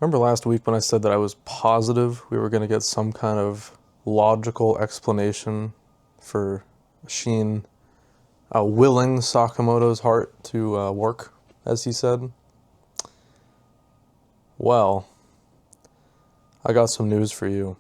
Remember last week when I said that I was positive we were going to get some kind of logical explanation for Shin willing Sakamoto's heart to work, as he said? Well, I got some news for you.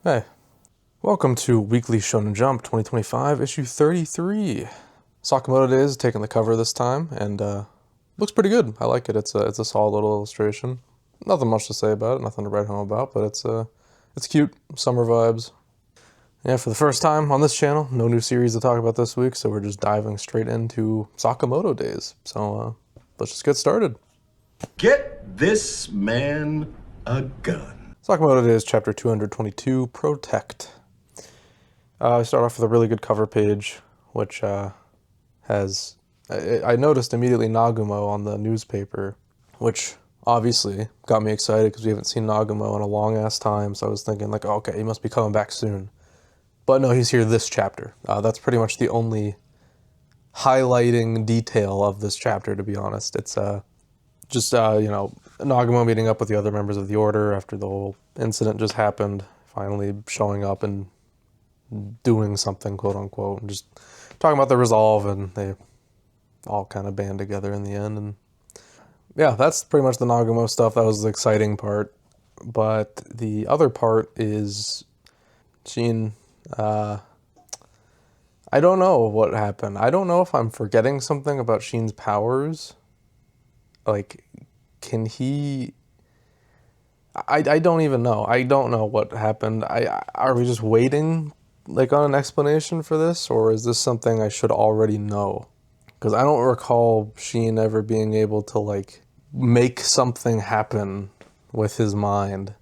Hey, welcome to Weekly Shonen Jump 2025, issue 33. Sakamoto Days taking the cover this time, and looks pretty good. I like it. It's a solid little illustration. Nothing much to say about it, nothing to write home about, but it's cute, summer vibes. Yeah, for the first time on this channel, no new series to talk about this week, so we're just diving straight into Sakamoto Days. So let's just get started. Get this man a gun. Sakamoto Days, chapter 222, Protect. I start off with a really good cover page, which has... I noticed immediately Nagumo on the newspaper, which obviously got me excited because we haven't seen Nagumo in a long-ass time, so I was thinking, like, oh, okay, he must be coming back soon. But no, he's here this chapter. That's pretty much the only highlighting detail of this chapter, to be honest. It's just, Nagumo meeting up with the other members of the Order after the whole incident just happened, finally showing up and doing something, quote-unquote, and just talking about the resolve, and they all kind of band together in the end. And yeah, that's pretty much the Nagumo stuff. That was the exciting part. But the other part is Shin. I don't know what happened. I don't know if I'm forgetting something about Shin's powers. Like, can he... I don't even know. I don't know what happened. Are we just waiting, like, on an explanation for this? Or is this something I should already know? Because I don't recall Shin ever being able to, like, make something happen with his mind.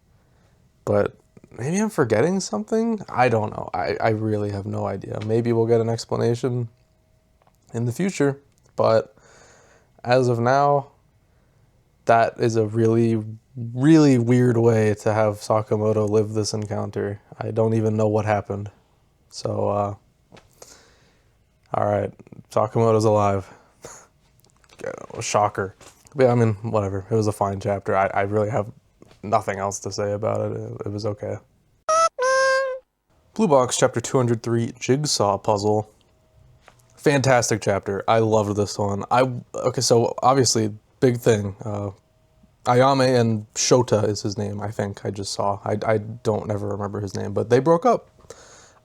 But maybe I'm forgetting something? I don't know. I really have no idea. Maybe we'll get an explanation in the future. But as of now, that is a really, really weird way to have Sakamoto live this encounter. I don't even know what happened. So, alright, Sakamoto's alive. Shocker. But yeah, I mean, whatever. It was a fine chapter. I really have nothing else to say about it. It was okay. Blue Box, chapter 203, Jigsaw Puzzle. Fantastic chapter. I loved this one. Okay, so obviously, big thing. Ayame and Shota is his name, I think. I just saw. I don't ever remember his name, but they broke up.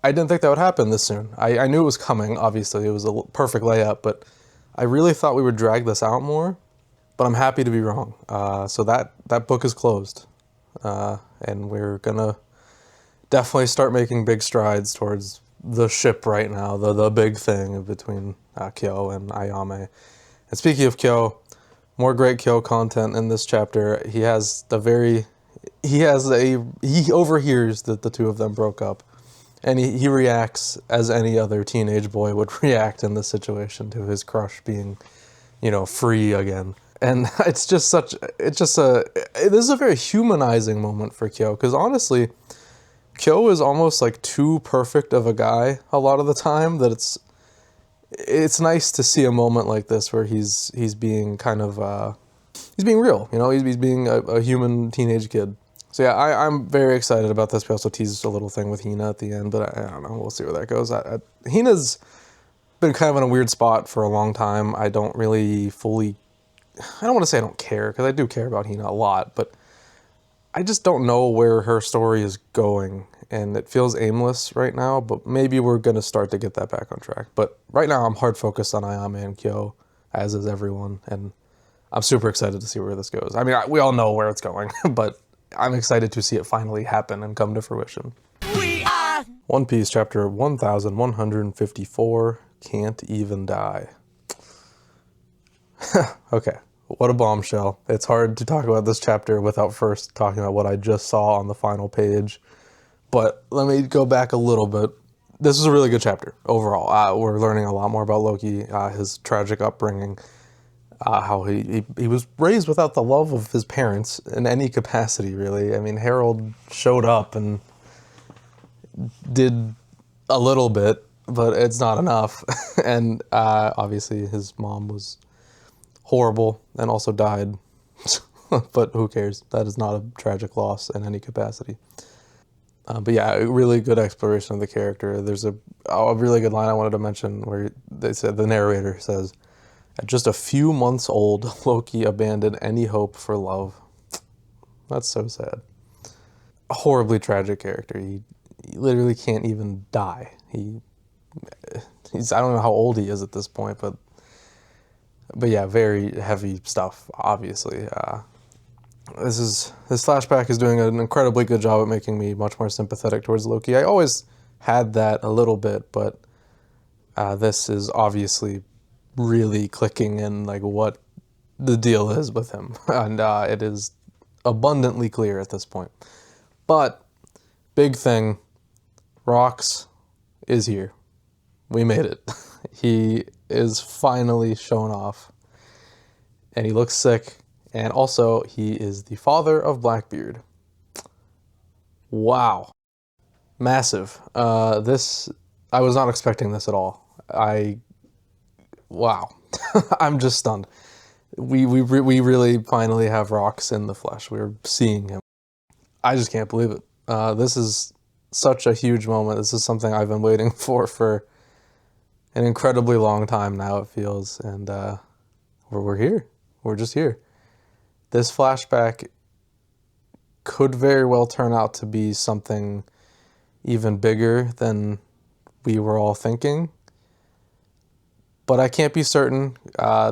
I didn't think that would happen this soon. I knew it was coming, obviously. It was a perfect layup, but I really thought we would drag this out more, but I'm happy to be wrong. So that book is closed, and we're gonna definitely start making big strides towards the ship right now, the big thing between Kyo and Ayame. And speaking of Kyo, more great Kyo content in this chapter. He overhears that the two of them broke up, and he reacts as any other teenage boy would react in this situation to his crush being, free again. And this is a very humanizing moment for Kyo, because honestly, Kyo is almost like too perfect of a guy a lot of the time that it's nice to see a moment like this where he's being kind of he's being real, he's being a human teenage kid. So yeah, I'm very excited about this. We also teased a little thing with Hina at the end, but I don't know, we'll see where that goes. Hina's been kind of in a weird spot for a long time. I don't really fully, I don't want to say I don't care, because I do care about Hina a lot, but I just don't know where her story is going, and it feels aimless right now, but maybe we're going to start to get that back on track. But right now I'm hard focused on Ayame and Kyo, as is everyone, and I'm super excited to see where this goes. I mean, we all know where it's going, but I'm excited to see it finally happen and come to fruition. One Piece, chapter 1154, Can't Even Die. Okay. What a bombshell. It's hard to talk about this chapter without first talking about what I just saw on the final page. But let me go back a little bit. This is a really good chapter overall. We're learning a lot more about Loki, his tragic upbringing. how he was raised without the love of his parents in any capacity, really. I mean, Harold showed up and did a little bit, but it's not enough. And obviously his mom was horrible and also died. But who cares? That is not a tragic loss in any capacity. But yeah, a really good exploration of the character. There's a really good line I wanted to mention where they said, the narrator says, "At just a few months old, Loki abandoned any hope for love." That's so sad. A horribly tragic character. He literally can't even die. He's I don't know how old he is at this point, but yeah, very heavy stuff, obviously. This flashback is doing an incredibly good job at making me much more sympathetic towards Loki. I always had that a little bit, but this is obviously really clicking in like what the deal is with him, and it is abundantly clear at this point. But big thing, Rox is here. We made it. He is finally shown off, and he looks sick. And also, he is the father of Blackbeard. Wow. Massive. I was not expecting this at all. Wow. I'm just stunned. We really finally have Rox in the flesh. We're seeing him. I just can't believe it. This is such a huge moment. This is something I've been waiting for an incredibly long time now, it feels. And we're here. We're just here. This flashback could very well turn out to be something even bigger than we were all thinking. But I can't be certain.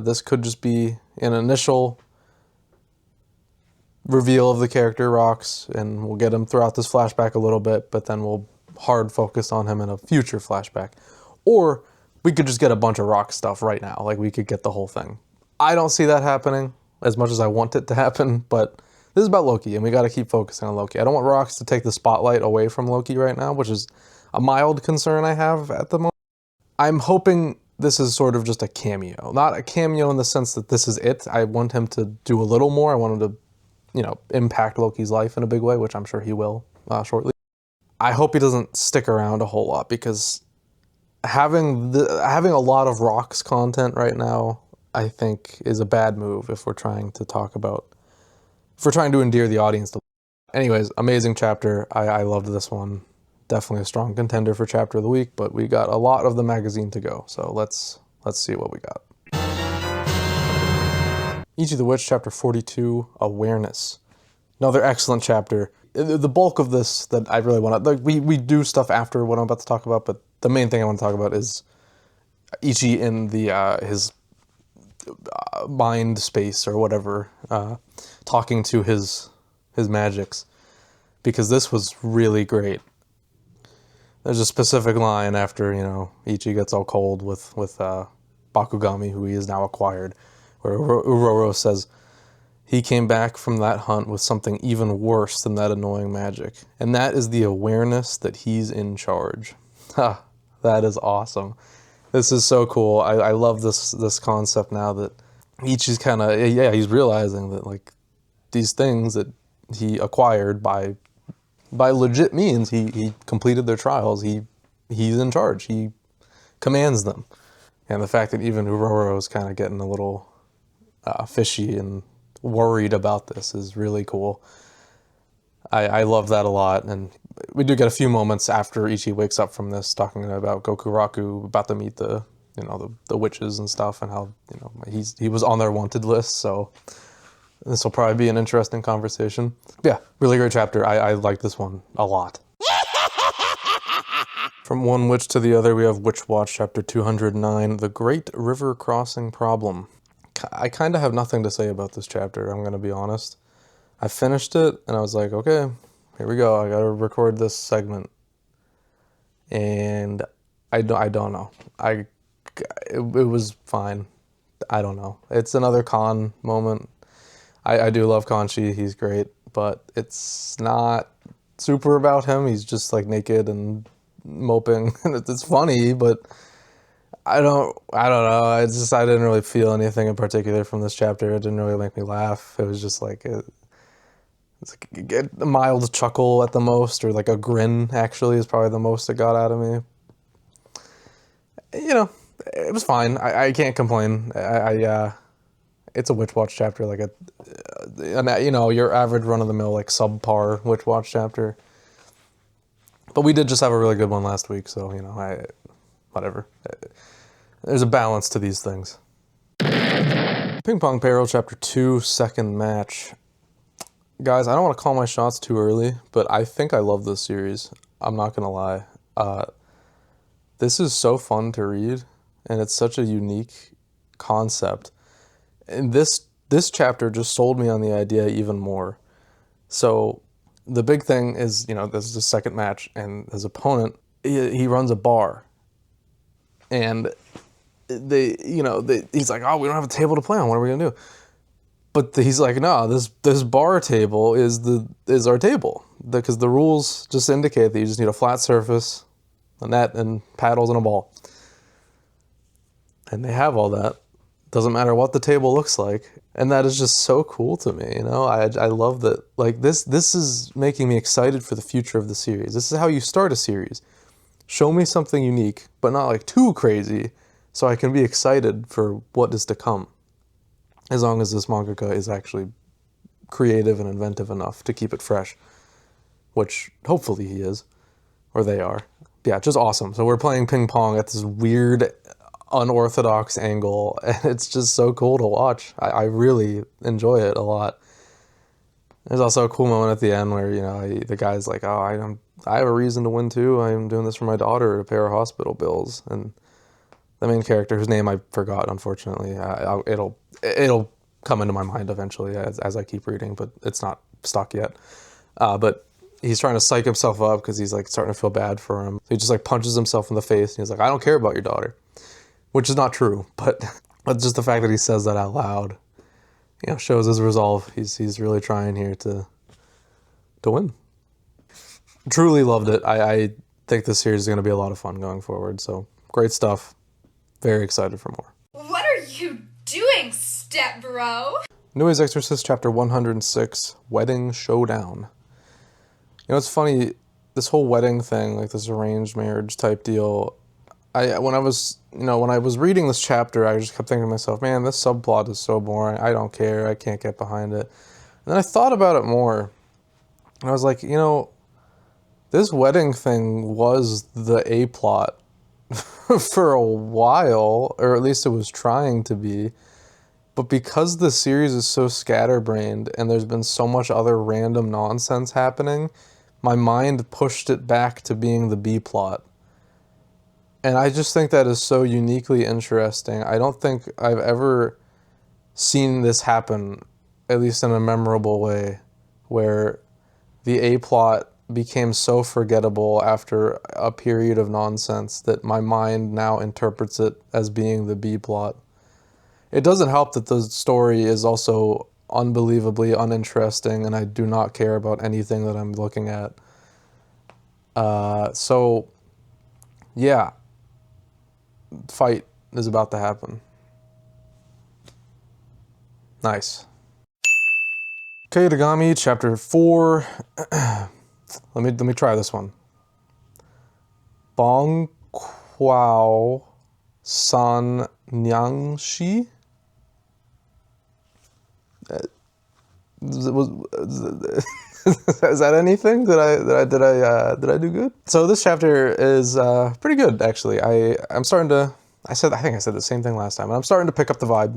This could just be an initial reveal of the character Rox, and we'll get him throughout this flashback a little bit, but then we'll hard focus on him in a future flashback. Or we could just get a bunch of Rox stuff right now. Like, we could get the whole thing. I don't see that happening as much as I want it to happen, but this is about Loki, and we got to keep focusing on Loki. I don't want Rox to take the spotlight away from Loki right now, which is a mild concern I have at the moment. I'm hoping this is sort of just a cameo. Not a cameo in the sense that this is it. I want him to do a little more. I want him to, impact Loki's life in a big way, which I'm sure he will shortly. I hope he doesn't stick around a whole lot, because having a lot of Rox content right now, I think, is a bad move if we're trying to endear the audience to. Anyways, amazing chapter. I loved this one. Definitely a strong contender for chapter of the week, but we got a lot of the magazine to go, so let's see what we got. Ichi the Witch, chapter 42, Awareness. Another excellent chapter. The bulk of this that I really want to, we do stuff after what I'm about to talk about, but the main thing I want to talk about is Ichi in his mind space or whatever, talking to his magics, because this was really great. There's a specific line after Ichi gets all cold with Bakugami, who he has now acquired, where Uroro says he came back from that hunt with something even worse than that annoying magic, and that is the awareness that he's in charge. Ha, that is awesome. This is so cool. I love this concept now that Ichi's kind of, he's realizing that, like, these things that he acquired by legit means, he completed their trials, he's in charge, he commands them. And the fact that even Uroro is kind of getting a little fishy and worried about this is really cool. I love that a lot, and we do get a few moments after Ichi wakes up from this talking about Gokuraku, about to meet the witches and stuff, and how he was on their wanted list, so this will probably be an interesting conversation. Yeah, really great chapter. I like this one a lot. From one witch to the other, we have Witch Watch, chapter 209, The Great River Crossing Problem. I kind of have nothing to say about this chapter, I'm going to be honest. I finished it, and I was like, okay, here we go. I got to record this segment. And I don't know. It was fine. I don't know. It's another Khan moment. I do love Kanchi. He's great. But it's not super about him. He's just, like, naked and moping. And it's funny, but I don't know. I didn't really feel anything in particular from this chapter. It didn't really make me laugh. It was just like it's like a mild chuckle at the most, or like a grin. Actually, is probably the most it got out of me. You know, it was fine. I can't complain. It's a Witch Watch chapter, like your average run of the mill like subpar Witch Watch chapter. But we did just have a really good one last week, so whatever. There's a balance to these things. Ping-Pong Peril Chapter 2, second match. Guys, I don't want to call my shots too early, but I think I love this series. I'm not going to lie. This is so fun to read, and it's such a unique concept. And this chapter just sold me on the idea even more. So the big thing is, this is the second match, and his opponent, he runs a bar. And he's like, oh, we don't have a table to play on. What are we going to do? But he's like, no, this bar table is our table. Because the rules just indicate that you just need a flat surface, a net, and paddles and a ball. And they have all that. Doesn't matter what the table looks like. And that is just so cool to me, I love that. Like, this is making me excited for the future of the series. This is how you start a series. Show me something unique, but not like too crazy, so I can be excited for what is to come. As long as this mangaka is actually creative and inventive enough to keep it fresh. Which, hopefully he is. Or they are. Yeah, just awesome. So we're playing ping pong at this weird, unorthodox angle, and it's just so cool to watch. I really enjoy it a lot. There's also a cool moment at the end where, the guy's like, oh, I have a reason to win too. I'm doing this for my daughter to pay her hospital bills. And the main character, whose name I forgot, unfortunately, it'll come into my mind eventually as I keep reading, but it's not stuck yet. But he's trying to psych himself up because he's like starting to feel bad for him. So he just like punches himself in the face, and he's like, I don't care about your daughter. Which is not true, but just the fact that he says that out loud, shows his resolve. He's really trying here to win. Truly loved it. I think this series is going to be a lot of fun going forward. So great stuff. Very excited for more. What are you doing, step bro? Neway's Exorcist Chapter 106, Wedding Showdown. It's funny, this whole wedding thing, like this arranged marriage type deal, when I was reading this chapter, I just kept thinking to myself, man, this subplot is so boring. I don't care. I can't get behind it. And then I thought about it more, and I was like, this wedding thing was the A-plot for a while, or at least it was trying to be. But because the series is so scatterbrained and there's been so much other random nonsense happening, my mind pushed it back to being the B-plot. And I just think that is so uniquely interesting. I don't think I've ever seen this happen, at least in a memorable way, where the A-plot became so forgettable after a period of nonsense that my mind now interprets it as being the B-plot. It doesn't help that the story is also unbelievably uninteresting, and I do not care about anything that I'm looking at. Yeah. Fight is about to happen. Nice. Kaedegami Chapter 4. Let me try this one. Bong Kwao San Nyangshi. Is that anything? Did I do good? So this chapter is pretty good, actually. I'm starting to. I think I said the same thing last time, and I'm starting to pick up the vibe.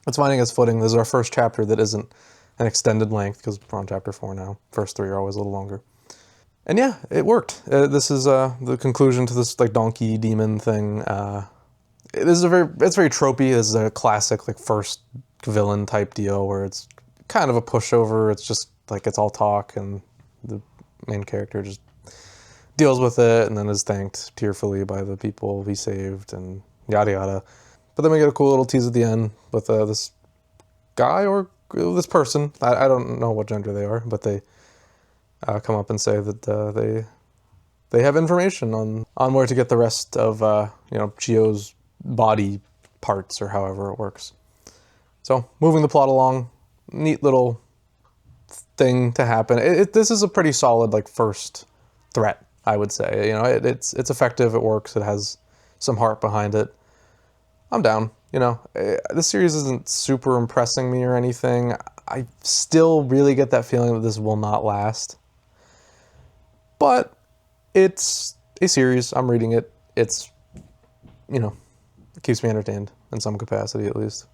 It's finding its footing. This is our first chapter that isn't an extended length, because we're on chapter 4 now. First 3 are always a little longer. And yeah, it worked. This is the conclusion to this like donkey demon thing. It's very tropey. This is a classic like first villain type deal where it's kind of a pushover. It's just like it's all talk, and the main character just deals with it and then is thanked tearfully by the people he saved and yada yada. But then we get a cool little tease at the end with this guy or this person. I don't know what gender they are, but they come up and say that they have information on where to get the rest of, Chio's body parts, or however it works. So, moving the plot along, neat little thing to happen. This is a pretty solid, like, first threat, I would say. It's effective, it works, it has some heart behind it. I'm down, This series isn't super impressing me or anything. I still really get that feeling that this will not last. But it's a series, I'm reading it. It's, it keeps me entertained in some capacity at least.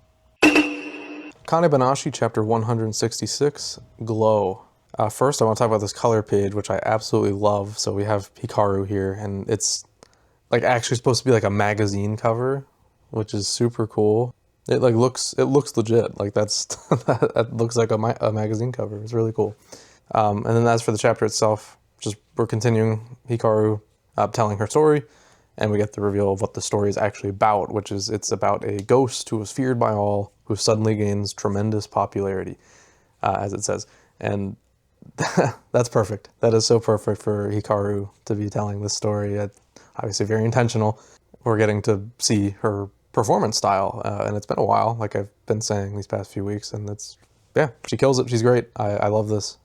Akane-banashi Chapter 166, Glow. First, I want to talk about this color page, which I absolutely love. So we have Hikaru here, and it's like actually supposed to be like a magazine cover, which is super cool. It looks legit. Like that looks like a magazine cover. It's really cool. And then as for the chapter itself, we're continuing Hikaru telling her story, and we get the reveal of what the story is actually about, which is it's about a ghost who was feared by all, who suddenly gains tremendous popularity, as it says. And that's perfect. That is so perfect for Hikaru to be telling this story. It's obviously very intentional. We're getting to see her performance style, and it's been a while, like I've been saying these past few weeks, and she kills it. She's great. I love this.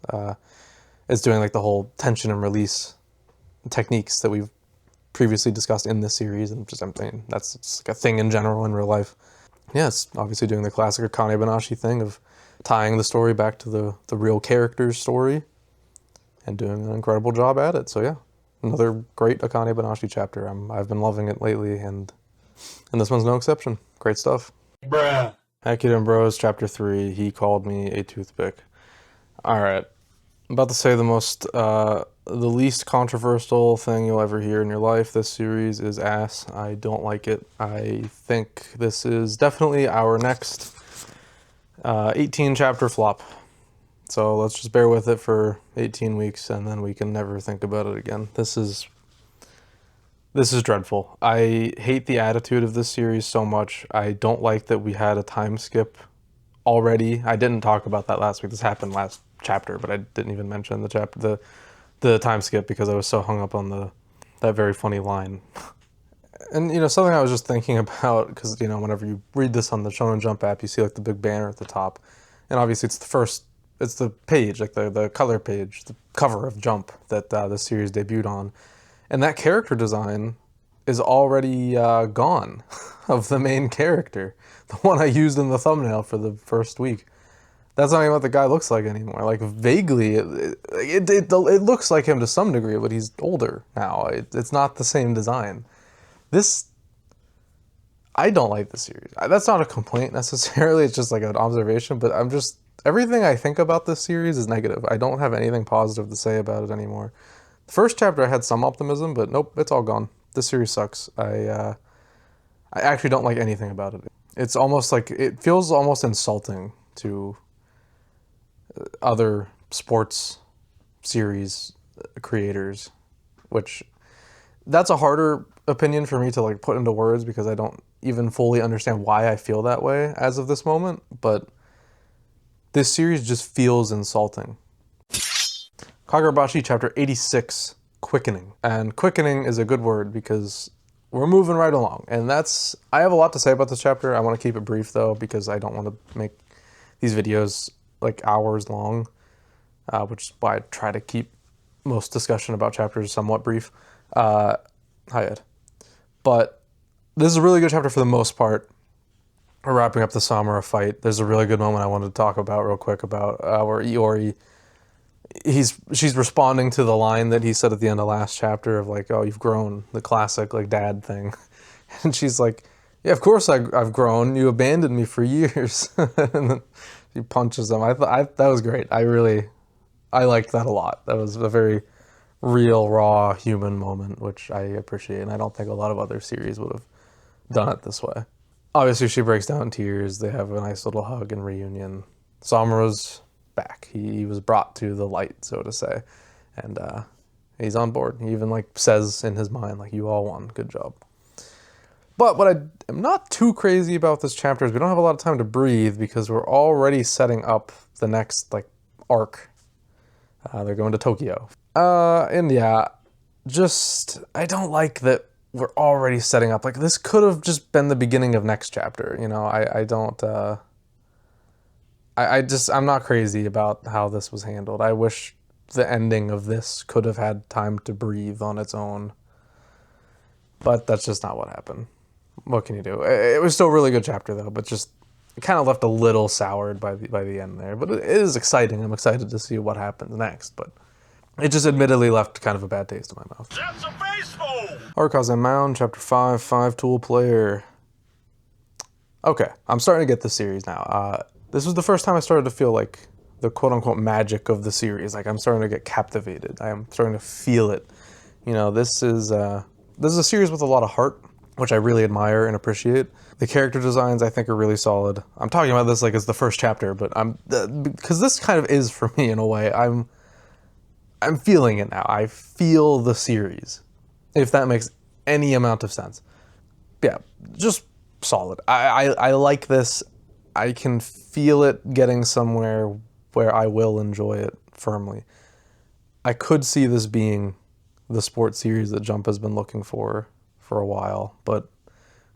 It's doing like the whole tension and release techniques that we've previously discussed in this series, and that's just like a thing in general in real life. Yeah, it's obviously doing the classic Akane-banashi thing of tying the story back to the real character's story and doing an incredible job at it. So yeah, another great Akane-banashi chapter. I've been loving it lately, and this one's no exception. Great stuff. Bruh. Ekiden Bros, Chapter 3, He Called Me a Toothpick. Alright, I'm about to say the least controversial thing you'll ever hear in your life. This series is ass. I don't like it. I think this is definitely our next 18 chapter flop. So let's just bear with it for 18 weeks, and then we can never think about it again. This is dreadful. I hate the attitude of this series so much. I don't like that we had a time skip already. I didn't talk about that last week. This happened last chapter, but I didn't even mention the time skip because I was so hung up on that very funny line. And something I was just thinking about, because whenever you read this on the Shonen Jump app, you see like the big banner at the top, and obviously it's the page, like the color page, the cover of Jump that this series debuted on. And that character design is already gone of the main character. The one I used in the thumbnail for the first week. That's not even what the guy looks like anymore. Like, vaguely, it looks like him to some degree, but he's older now. It's not the same design. I don't like this series. That's not a complaint necessarily, it's just like an observation, but everything I think about this series is negative. I don't have anything positive to say about it anymore. The first chapter I had some optimism, but nope, it's all gone. This series sucks. I actually don't like anything about it. It's almost like, it feels almost insulting to other sports series creators, which that's a harder opinion for me to like put into words because I don't even fully understand why I feel that way as of this moment, but this series just feels insulting. Kagurabachi Chapter 86, Quickening. And quickening is a good word because we're moving right along. And I have a lot to say about this chapter. I want to keep it brief though, because I don't want to make these videos like hours long, which is why I try to keep most discussion about chapters somewhat brief. Hi Ed. But this is a really good chapter for the most part. We're wrapping up the Samura fight. There's a really good moment I wanted to talk about real quick about where Iori, she's responding to the line that he said at the end of last chapter of like, oh, you've grown, the classic like dad thing. And she's like, yeah, of course I've grown. You abandoned me for years. And then she punches him. That was great. I liked that a lot. That was a very real, raw, human moment, which I appreciate. And I don't think a lot of other series would have done it this way. Obviously, she breaks down in tears. They have a nice little hug and reunion. Samura's back. He was brought to the light, so to say. And he's on board. He even like says in his mind, like, you all won. Good job. But what I am not too crazy about this chapter is we don't have a lot of time to breathe because we're already setting up the next like arc. They're going to Tokyo. And yeah, I don't like that we're already setting up. Like, this could have just been the beginning of next chapter, you know? I don't, I'm not crazy about how this was handled. I wish the ending of this could have had time to breathe on its own. But that's just not what happened. What can you do? It was still a really good chapter, though, but just it kind of left a little soured by the end there. But it is exciting. I'm excited to see what happens next, but it just admittedly left kind of a bad taste in my mouth. That's a baseball! Harukaze Mound, Chapter 5, 5-tool player. Okay, I'm starting to get this series now. This was the first time I started to feel like the quote-unquote magic of the series. Like, I'm starting to get captivated. I'm starting to feel it. You know, this is a series with a lot of heart, which I really admire and appreciate. The character designs, I think, are really solid. I'm talking about this like it's the first chapter, but because this kind of is for me in a way. I'm feeling it now. I feel the series, if that makes any amount of sense. Yeah, just solid. I like this. I can feel it getting somewhere where I will enjoy it firmly. I could see this being the sports series that Jump has been looking for a while, but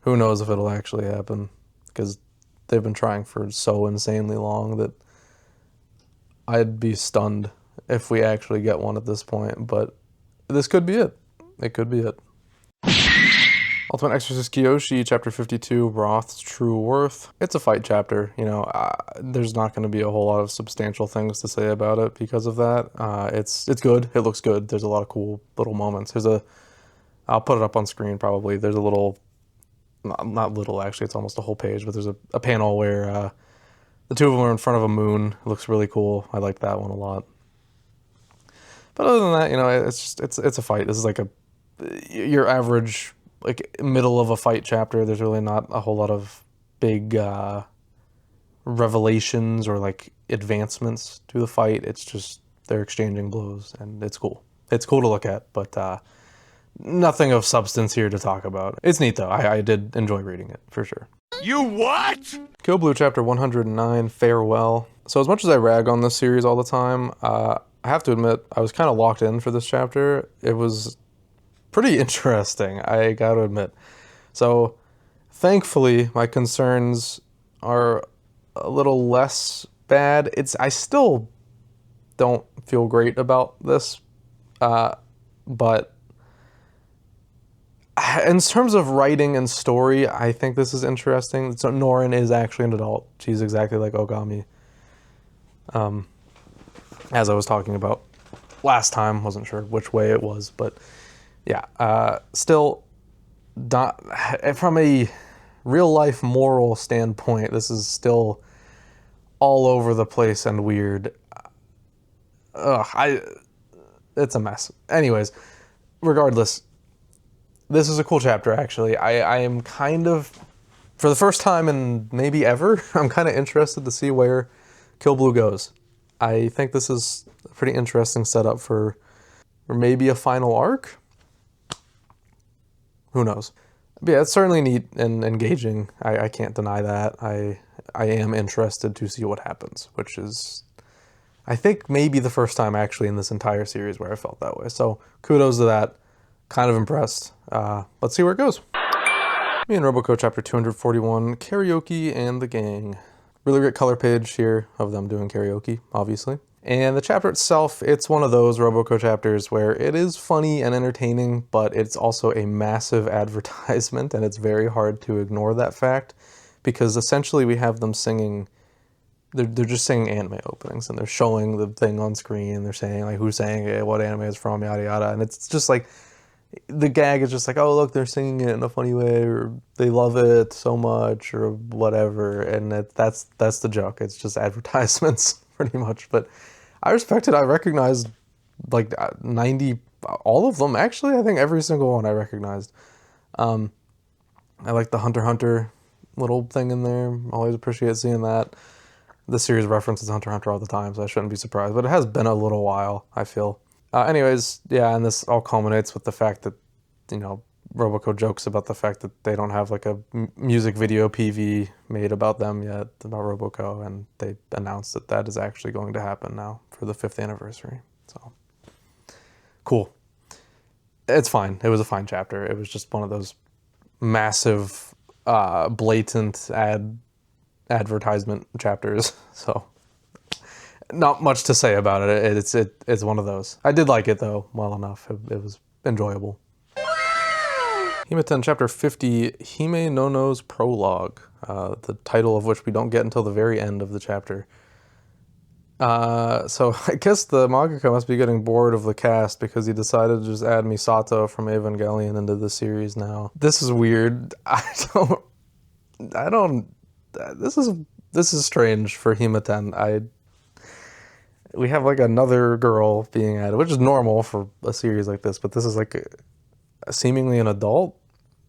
who knows if it'll actually happen, because they've been trying for so insanely long that I'd be stunned if we actually get one at this point, but this could be it. It could be it. Ultimate Exorcist Kiyoshi, Chapter 52, Roth's True Worth. It's a fight chapter, you know, there's not going to be a whole lot of substantial things to say about it because of that. It's good, it looks good, there's a lot of cool little moments. I'll put it up on screen probably, there's a little, not little actually, it's almost a whole page, but there's a panel where the two of them are in front of a moon. It looks really cool, I like that one a lot. But other than that, you know, it's a fight. This is like your average, like, middle of a fight chapter. There's really not a whole lot of big revelations or like advancements to the fight. It's just they're exchanging blows, and it's cool. It's cool to look at, but nothing of substance here to talk about. It's neat though. I did enjoy reading it for sure. You what? Kill Blue Chapter 109, Farewell. So as much as I rag on this series all the time, I have to admit I was kind of locked in for this chapter. It was pretty interesting, I gotta admit. So thankfully my concerns are a little less bad. I still don't feel great about this, but in terms of writing and story, I think this is interesting. So Norin is actually an adult. She's exactly like Ogami. As I was talking about last time, wasn't sure which way it was, but yeah, still not, from a real life moral standpoint, this is still all over the place and weird. It's a mess. Anyways, regardless, this is a cool chapter, actually. I am kind of, for the first time in maybe ever, I'm kind of interested to see where Kill Blue goes. I think this is a pretty interesting setup for maybe a final arc. Who knows? But yeah, it's certainly neat and engaging. I can't deny that. I am interested to see what happens, which is, I think, maybe the first time actually in this entire series where I felt that way. So kudos to that. Kind of impressed. Let's see where it goes. Me and Roboco Chapter 241, Karaoke and the Gang. Really great color page here of them doing karaoke, obviously. And the chapter itself, it's one of those Roboco chapters where it is funny and entertaining, but it's also a massive advertisement, and it's very hard to ignore that fact, because essentially we have them singing, they're just singing anime openings, and they're showing the thing on screen, they're saying like who's saying it, what anime it's from, yada yada, and it's just like, the gag is just like, oh look, they're singing it in a funny way, or they love it so much, or whatever, and that's the joke. It's just advertisements, pretty much. But I respect it. I recognized like 90, all of them actually. I think every single one I recognized. I like the Hunter x Hunter little thing in there. Always appreciate seeing that. The series references Hunter x Hunter all the time, so I shouldn't be surprised. But it has been a little while, I feel. Anyways, yeah, and this all culminates with the fact that, you know, Roboco jokes about the fact that they don't have like a music video PV made about them yet, about Roboco, and they announced that that is actually going to happen now for the 5th anniversary. So, cool. It's fine. It was a fine chapter. It was just one of those massive, blatant advertisement chapters. So not much to say about it. It's one of those. I did like it though, well enough. It was enjoyable. Hima-ten Chapter 50, Hime no No's Prologue, the title of which we don't get until the very end of the chapter. So I guess the mangaka must be getting bored of the cast because he decided to just add Misato from Evangelion into the series now. This is weird. This is strange for Hima-ten. We have like another girl being added, which is normal for a series like this, but this is like seemingly an adult.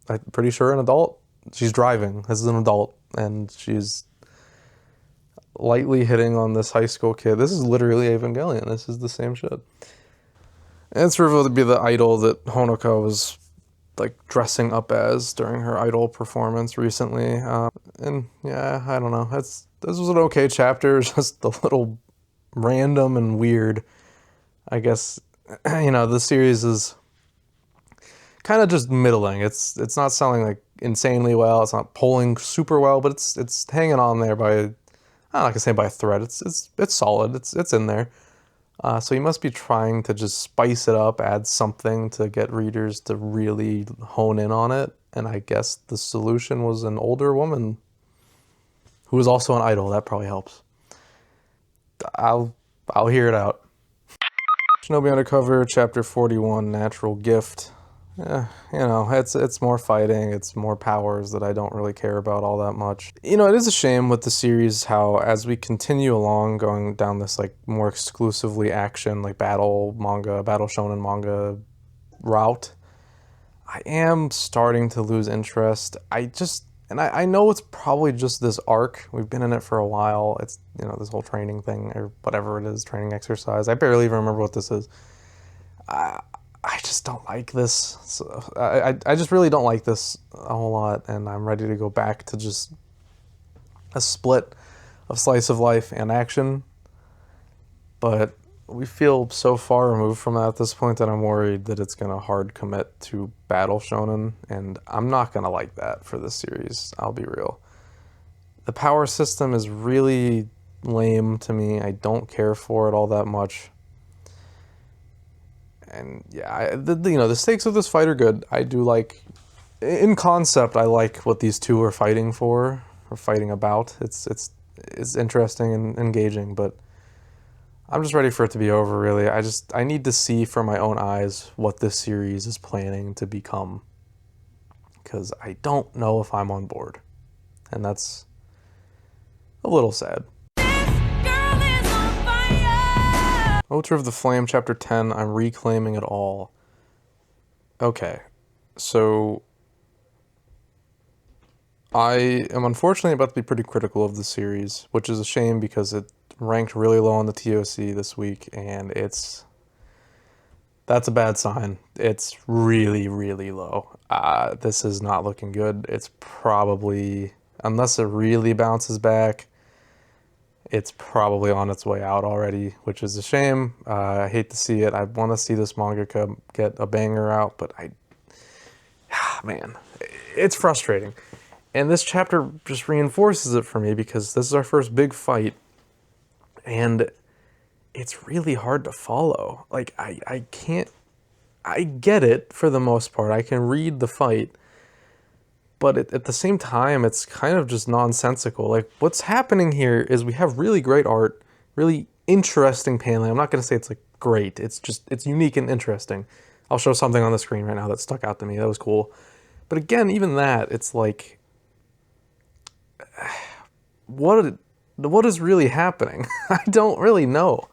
I'm pretty sure an adult. She's driving. This is an adult, and she's lightly hitting on this high school kid. This is literally Evangelion. This is the same shit. And it's revealed to be the idol that Honoka was like dressing up as during her idol performance recently. And yeah, I don't know. This was an okay chapter, just a little random and weird. I guess, the series is kind of just middling. It's not selling like insanely well. It's not pulling super well, but it's hanging on there by, I'm not gonna say by a thread. It's solid. It's in there. So he must be trying to just spice it up, add something to get readers to really hone in on it. And I guess the solution was an older woman who was also an idol. That probably helps. I'll hear it out. Shinobi Undercover, Chapter 41, Natural Gift. It's more fighting, it's more powers that I don't really care about all that much. It is a shame with the series how as we continue along going down this like more exclusively action, like battle shonen manga route, I am starting to lose interest. I know it's probably just this arc. We've been in it for a while. It's, this whole training thing or whatever it is, training exercise. I barely even remember what this is. I just don't like this. So I just really don't like this a whole lot, and I'm ready to go back to just a split of slice of life and action. But we feel so far removed from that at this point that I'm worried that it's going to hard commit to battle shonen, and I'm not going to like that for this series, I'll be real. The power system is really lame to me. I don't care for it all that much. And yeah, the stakes of this fight are good. I do like, in concept, I like what these two are fighting for, or fighting about. It's interesting and engaging, but I'm just ready for it to be over, really. I need to see from my own eyes what this series is planning to become, because I don't know if I'm on board, and that's a little sad. Altar of the Flame, Chapter 10, I'm reclaiming it all. Okay, so I am unfortunately about to be pretty critical of the series, which is a shame because it ranked really low on the TOC this week, and that's a bad sign. It's really, really low. This is not looking good. It's probably, unless it really bounces back, it's probably on its way out already, which is a shame. I hate to see it. I want to see this mangaka get a banger out, but man, it's frustrating. And this chapter just reinforces it for me because this is our first big fight, and it's really hard to follow. Like, I get it for the most part. I can read the fight, but at the same time, it's kind of just nonsensical. Like, what's happening here is we have really great art, really interesting paneling. I'm not going to say it's like great. It's unique and interesting. I'll show something on the screen right now that stuck out to me. That was cool. But again, even that, it's like, what is really happening? I don't really know.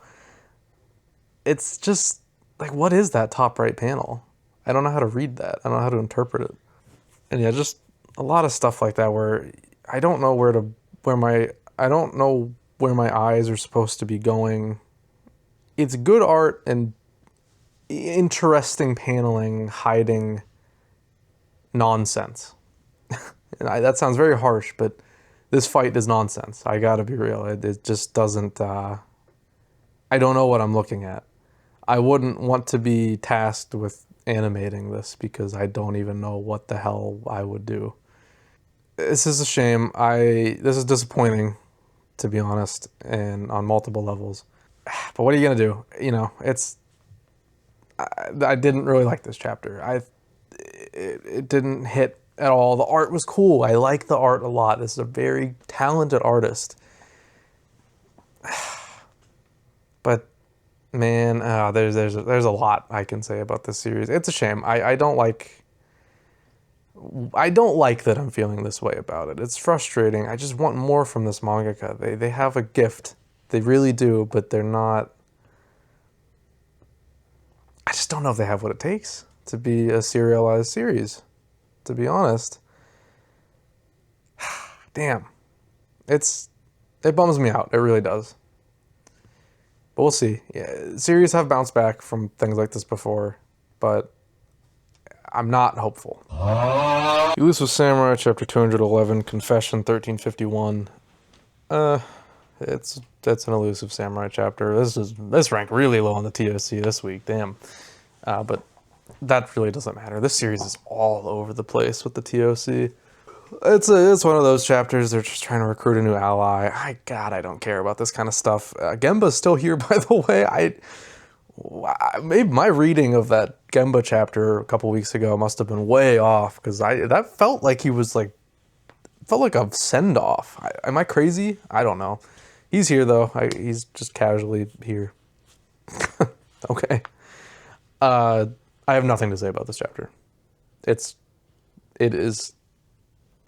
It's just like, what is that top right panel? I don't know how to read that. I don't know how to interpret it. And yeah, just a lot of stuff like that where I don't know where my eyes are supposed to be going. It's good art and interesting paneling hiding nonsense. That sounds very harsh, but this fight is nonsense. I gotta be real. It just doesn't, I don't know what I'm looking at. I wouldn't want to be tasked with animating this because I don't even know what the hell I would do. This is a shame. This is disappointing, to be honest, and on multiple levels. But what are you gonna do? You know, I didn't really like this chapter. It didn't hit at all. The art was cool. I like the art a lot. This is a very talented artist. But man, there's a lot I can say about this series. It's a shame. I don't like that I'm feeling this way about it. It's frustrating. I just want more from this mangaka. They have a gift. They really do, but they're not. I just don't know if they have what it takes to be a serialized series, to be honest. Damn. It bums me out. It really does. But we'll see. Yeah, series have bounced back from things like this before, but I'm not hopeful. Elusive Samurai Chapter 211, Confession 1351. It's an Elusive Samurai chapter. This ranked really low on the TOC this week. Damn. But that really doesn't matter. This series is all over the place with the TOC. It's one of those chapters. They're just trying to recruit a new ally. I don't care about this kind of stuff. Gemba's still here, by the way. Maybe my reading of that Gemba chapter a couple weeks ago must have been way off because that felt like he was felt like a send off. Am I crazy? I don't know. He's here though. He's just casually here. Okay. I have nothing to say about this chapter.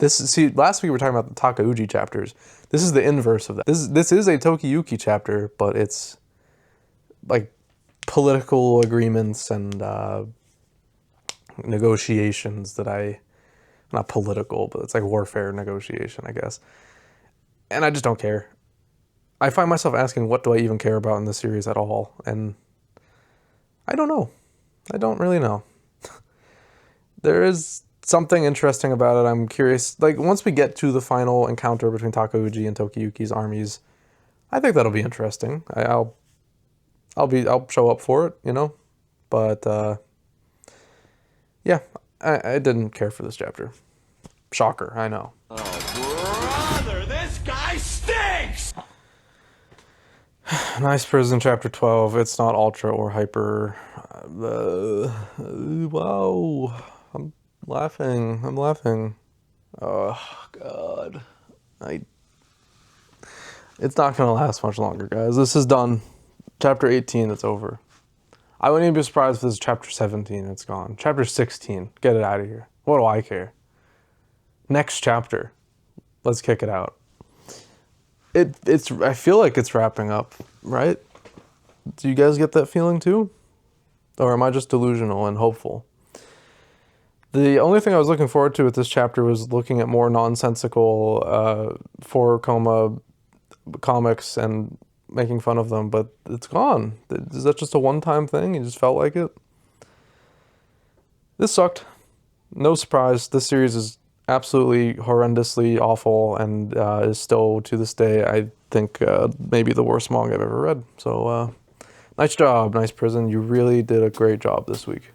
See, last week we were talking about the Takauji chapters. This is the inverse of that. This is a Tokiyuki chapter, but it's like political agreements and negotiations that not political, but it's like warfare negotiation, I guess. And I just don't care. I find myself asking, what do I even care about in this series at all? And I don't know. I don't really know. There is something interesting about it. I'm curious. Like, once we get to the final encounter between Takauji and Tokiyuki's armies, I think that'll be interesting. I'll show up for it, you know? But, yeah, I didn't care for this chapter. Shocker, I know. Oh, brother, this guy stinks! Nice Prison Chapter 12. It's not ultra or hyper. Wow. I'm laughing. Oh, God. It's not going to last much longer, guys. This is done. Chapter 18, it's over. I wouldn't even be surprised if this is Chapter 17, it's gone. Chapter 16, get it out of here. What do I care? Next chapter. Let's kick it out. I feel like it's wrapping up, right? Do you guys get that feeling too? Or am I just delusional and hopeful? The only thing I was looking forward to with this chapter was looking at more nonsensical 4-koma comics and making fun of them, but it's gone. Is that just a one-time thing? You just felt like it? This sucked. No surprise. This series is absolutely horrendously awful and is still, to this day, I think maybe the worst manga I've ever read. So, nice job, Nice Prison. You really did a great job this week.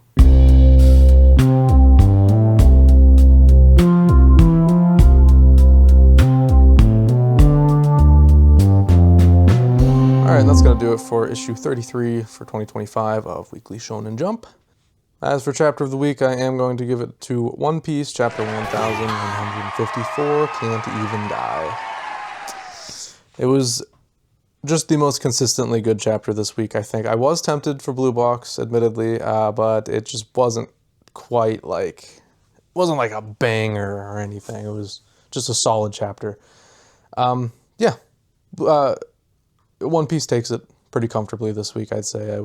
Alright, that's going to do it for issue 33 for 2025 of Weekly Shonen Jump. As for chapter of the week, I am going to give it to One Piece, chapter 1154, Can't Even Die. It was just the most consistently good chapter this week, I think. I was tempted for Blue Box, admittedly, but it just wasn't quite like... It wasn't like a banger or anything. It was just a solid chapter. Yeah. One Piece takes it pretty comfortably this week, I'd say.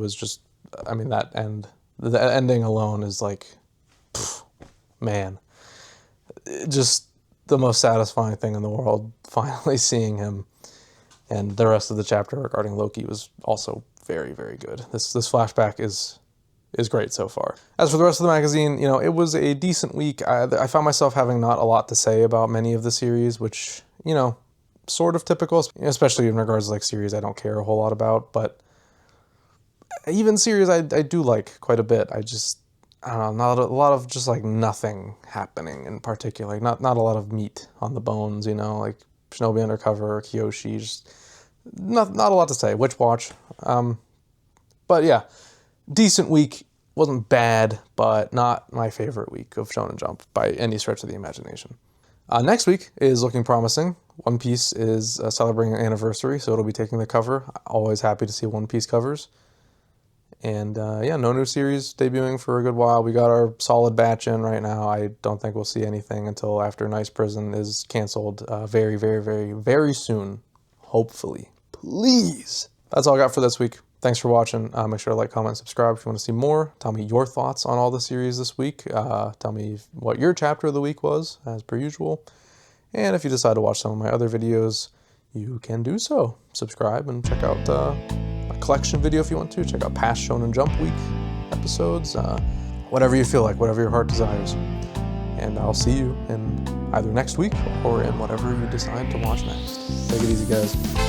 The ending alone is like, man, just the most satisfying thing in the world. Finally seeing him, and the rest of the chapter regarding Loki was also very, very good. This flashback is great so far. As for the rest of the magazine, it was a decent week. I found myself having not a lot to say about many of the series, which, sort of typical, especially in regards to like series I don't care a whole lot about, but even series I do like quite a bit. I don't know, not a lot of just like nothing happening in particular. Like not a lot of meat on the bones, you know, like Shinobi Undercover, Kiyoshi, just not a lot to say. Witch Watch. But yeah, decent week. Wasn't bad, but not my favorite week of Shonen Jump by any stretch of the imagination. Next week is looking promising. One Piece is celebrating an anniversary, so it'll be taking the cover. Always happy to see One Piece covers. And yeah, no new series debuting for a good while. We got our solid batch in right now. I don't think we'll see anything until after Nice Prison is canceled very, very, very, very soon. Hopefully. Please. That's all I got for this week. Thanks for watching. Make sure to like, comment, subscribe if you want to see more. Tell me your thoughts on all the series this week. Tell me what your chapter of the week was, as per usual. And if you decide to watch some of my other videos, you can do so. Subscribe and check out a collection video if you want to. Check out past Shonen Jump Week episodes. Whatever you feel like, whatever your heart desires. And I'll see you in either next week or in whatever you decide to watch next. Take it easy, guys.